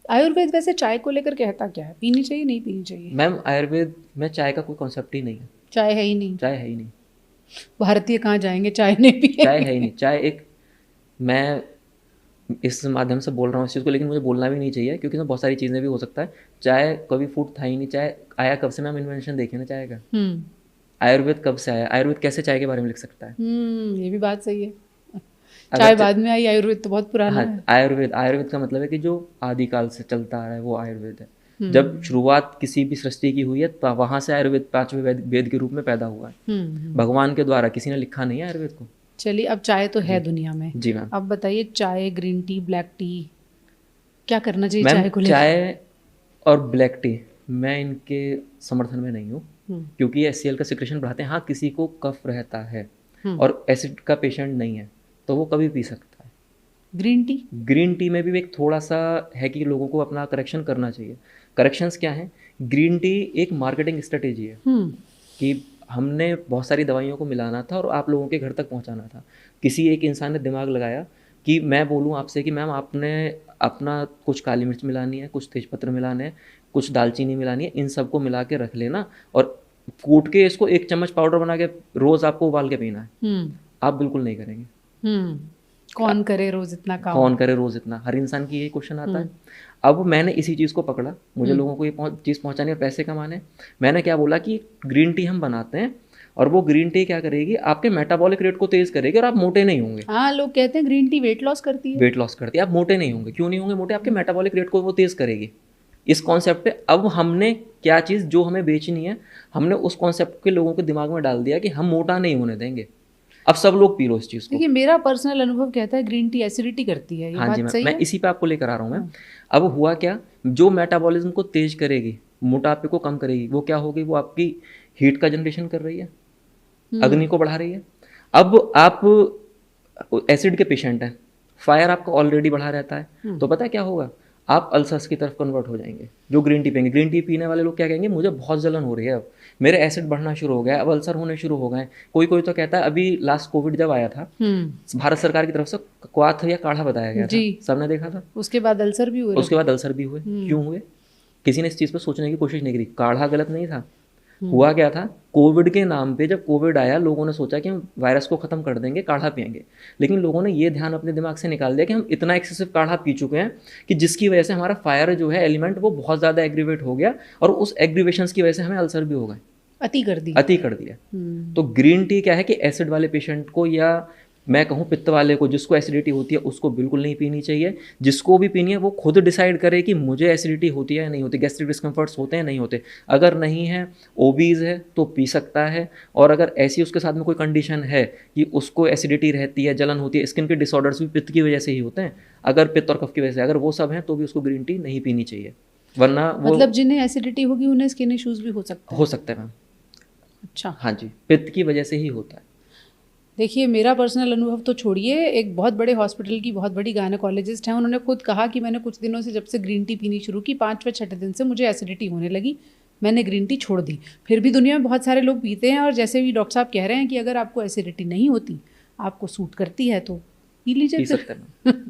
आयुर्वेद वैसे चाय को लेकर कहता क्या है, पीनी चाहिए नहीं पीनी चाहिए? मैम आयुर्वेद में चाय का कोई कॉन्सेप्ट ही नहीं है। चाय है ही नहीं। चाय है ही नहीं। भारतीय कहाँ जाएंगे चाय नहीं चाय है ही पिएंगे। नहीं। चाय एक, मैं इस माध्यम से बोल रहा हूँ इस चीज़ को, लेकिन मुझे बोलना भी नहीं चाहिए क्योंकि इसमें बहुत सारी चीज़ें भी हो सकता है। चाय कभी फूड था ही नहीं। चाय आया कब से मैम? इन्वेंशन देखिए ना चाय का। हम्म। आयुर्वेद कब से आया? आयुर्वेद कैसे चाय के बारे में लिख सकता है? ये भी बात सही है। अगर चाय बाद में आई, आयुर्वेद तो बहुत पुराना हाँ, है। आयुर्वेद, आयुर्वेद का मतलब है कि जो आदिकाल से चलता आ रहा है वो आयुर्वेद है। जब हम्म शुरुआत किसी भी सृष्टि की हुई है तो वहाँ से आयुर्वेद पांचवें वेद के रूप में पैदा हुआ है। हम्म। भगवान के द्वारा, किसी ने लिखा नहीं है आयुर्वेद को। चलिए, अब चाय तो है जी। दुनिया में। जी मैम। अब बताइए, चाय, ग्रीन टी, ब्लैक टी, क्या करना चाहिए मैम चाय को लेकर? चाय और ब्लैक टी, मैं इनके समर्थन में नहीं हूँ हम्म क्योंकि ये एचसीएल का सिक्रेशन बढ़ाते हैं। हाँ, किसी को कफ रहता है हम्म। और एसिड का पेशेंट नहीं है तो वो कभी पी सकता है। Green tea? ग्रीन टी में भी एक थोड़ा सा है कि लोगों को अपना करेक्शन करना चाहिए। करेक्शंस क्या हैं? ग्रीन टी एक मार्केटिंग स्ट्रेटेजी है हम्म कि हमने बहुत सारी दवाइयों को मिलाना था और आप लोगों के घर तक पहुंचाना था। किसी एक इंसान ने दिमाग लगाया कि मैं बोलूं आपसे कि मैम आपने अपना कुछ काली मिर्च मिलानी है, कुछ तेजपत्र मिलाने हैं, कुछ दालचीनी मिलानी है, इन सबको मिला के रख लेना और कूट के इसको 1 चम्मच पाउडर बना के रोज़ आपको उबाल के पीना है। हम्म आप बिल्कुल नहीं करेंगे। हम्म। कौन करे रोज इतना काम? कौन करे रोज़ इतना? हर इंसान की यही क्वेश्चन आता है। हम्म अब मैंने इसी चीज़ को पकड़ा, मुझे हम्म। लोगों को ये चीज़ पहुंचानी और पैसे कमाने हैं। मैंने क्या बोला कि ग्रीन टी हम बनाते हैं और वो ग्रीन टी क्या करेगी, आपके मेटाबॉलिक रेट को तेज़ करेगी और आप मोटे नहीं होंगे। हाँ, लोग कहते हैं ग्रीन टी वेट लॉस करती है। वेट लॉस करती है, आप मोटे नहीं होंगे। क्यों नहीं होंगे मोटे? आपके मेटाबॉलिक रेट को वो तेज़ करेगी। इस कॉन्सेप्ट पे अब हमने क्या चीज़ जो हमें बेचनी है, हमने उस कॉन्सेप्ट के लोगों के दिमाग में डाल दिया कि हम मोटा नहीं होने देंगे। अब सब लोग पी लो इस चीज़ को। देखिए, मेरा पर्सनल अनुभव कहता है ग्रीन टी एसिडिटी करती है, ये हाँ जी बात मैम, सही मैं है? इसी पे आपको लेकर आ रहा हूँ मैम। हाँ। अब हुआ क्या, जो मेटाबॉलिज्म को तेज करेगी, मोटापे को कम करेगी, वो क्या होगी? वो आपकी हीट का जनरेशन कर रही है, अग्नि हम्म को बढ़ा रही है। अब आप एसिड के पेशेंट हैं, फायर आपका ऑलरेडी बढ़ा रहता है, हम्म। तो पता है क्या होगा? आप अल्सर्स की तरफ कन्वर्ट हो जाएंगे जो ग्रीन टी पियेंगे। ग्रीन टी पीने वाले लोग क्या कहेंगे? मुझे बहुत जलन हो रही है, अब मेरे एसिड बढ़ना शुरू हो गया है, अब अल्सर होने शुरू हो गए हैं। कोई कोई तो कहता है, अभी लास्ट कोविड जब आया था, भारत सरकार की तरफ से क्वाथ या काढ़ा बताया गया जी। था, सबने देखा था। उसके बाद अल्सर भी हुए उसके लोगों बाद को। अल्सर भी हुए। हम्म क्यों हुए? किसी ने इस चीज़ पर सोचने की कोशिश नहीं करी। काढ़ा गलत नहीं था। हम्म। हुआ क्या था, कोविड के नाम पे जब कोविड आया, लोगों ने सोचा कि हम वायरस को ख़त्म कर देंगे, काढ़ा पियेंगे। लेकिन लोगों ने ये ध्यान अपने दिमाग से निकाल दिया कि हम इतना एक्सेसिव काढ़ा पी चुके हैं कि जिसकी वजह से हमारा फायर जो है एलिमेंट वो बहुत ज़्यादा एग्रीवेट हो गया और उस एग्रीवेशंस की वजह से हमें अल्सर भी हो गए। अति कर दी। अति कर दिया। तो ग्रीन टी क्या है कि एसिड वाले पेशेंट को, या मैं कहूँ पित्त वाले को, जिसको एसिडिटी होती है, उसको बिल्कुल नहीं पीनी चाहिए। जिसको भी पीनी है वो खुद डिसाइड करे कि मुझे एसिडिटी होती है या नहीं होती, गैस्ट्रिक डिस्कम्फर्ट्स होते हैं नहीं होते। अगर नहीं है, ओबीज है, तो पी सकता है। और अगर ऐसी उसके साथ में कोई कंडीशन है कि उसको एसिडिटी रहती है, जलन होती है, स्किन के डिसऑर्डर्स भी पित्त की वजह से ही होते हैं, अगर पित्त और कफ की वजह से, अगर वो सब हैं तो भी उसको ग्रीन टी नहीं पीनी चाहिए, वरना वो मतलब जिन्हें एसिडिटी होगी उन्हें स्किन इश्यूज भी हो सकते हो हैं? सकता है मैम। अच्छा। हाँ जी, पित्त की वजह से ही होता है। देखिए, मेरा पर्सनल अनुभव तो छोड़िए, एक बहुत बड़े हॉस्पिटल की बहुत बड़ी गायनेकोलॉजिस्ट हैं, उन्होंने खुद कहा कि मैंने कुछ दिनों से, जब से ग्रीन टी पीनी शुरू की, 5वें 6ठे दिन से मुझे एसिडिटी होने लगी, मैंने ग्रीन टी छोड़ दी। फिर भी दुनिया में बहुत सारे लोग पीते हैं, और जैसे भी डॉक्टर साहब कह रहे हैं कि अगर आपको एसिडिटी नहीं होती, आपको सूट करती है, तो पी लीजिए पी फिर। सकते हैं मैम।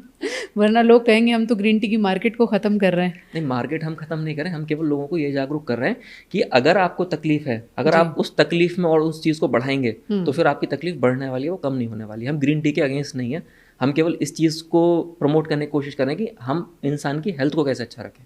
वरना लोग कहेंगे हम तो ग्रीन टी की मार्केट को ख़त्म कर रहे हैं। नहीं, मार्केट हम ख़त्म नहीं करें, हम केवल लोगों को ये जागरूक कर रहे हैं कि अगर आपको तकलीफ है, अगर जी। आप उस तकलीफ में और उस चीज़ को बढ़ाएंगे तो हम्म। फिर आपकी तकलीफ बढ़ने वाली है, वो कम नहीं होने वाली है। हम ग्रीन टी के अगेंस्ट नहीं है, हम केवल इस चीज़ को प्रमोट करने की कोशिश कर रहे हैं कि हम इंसान की हेल्थ को कैसे अच्छा रखें।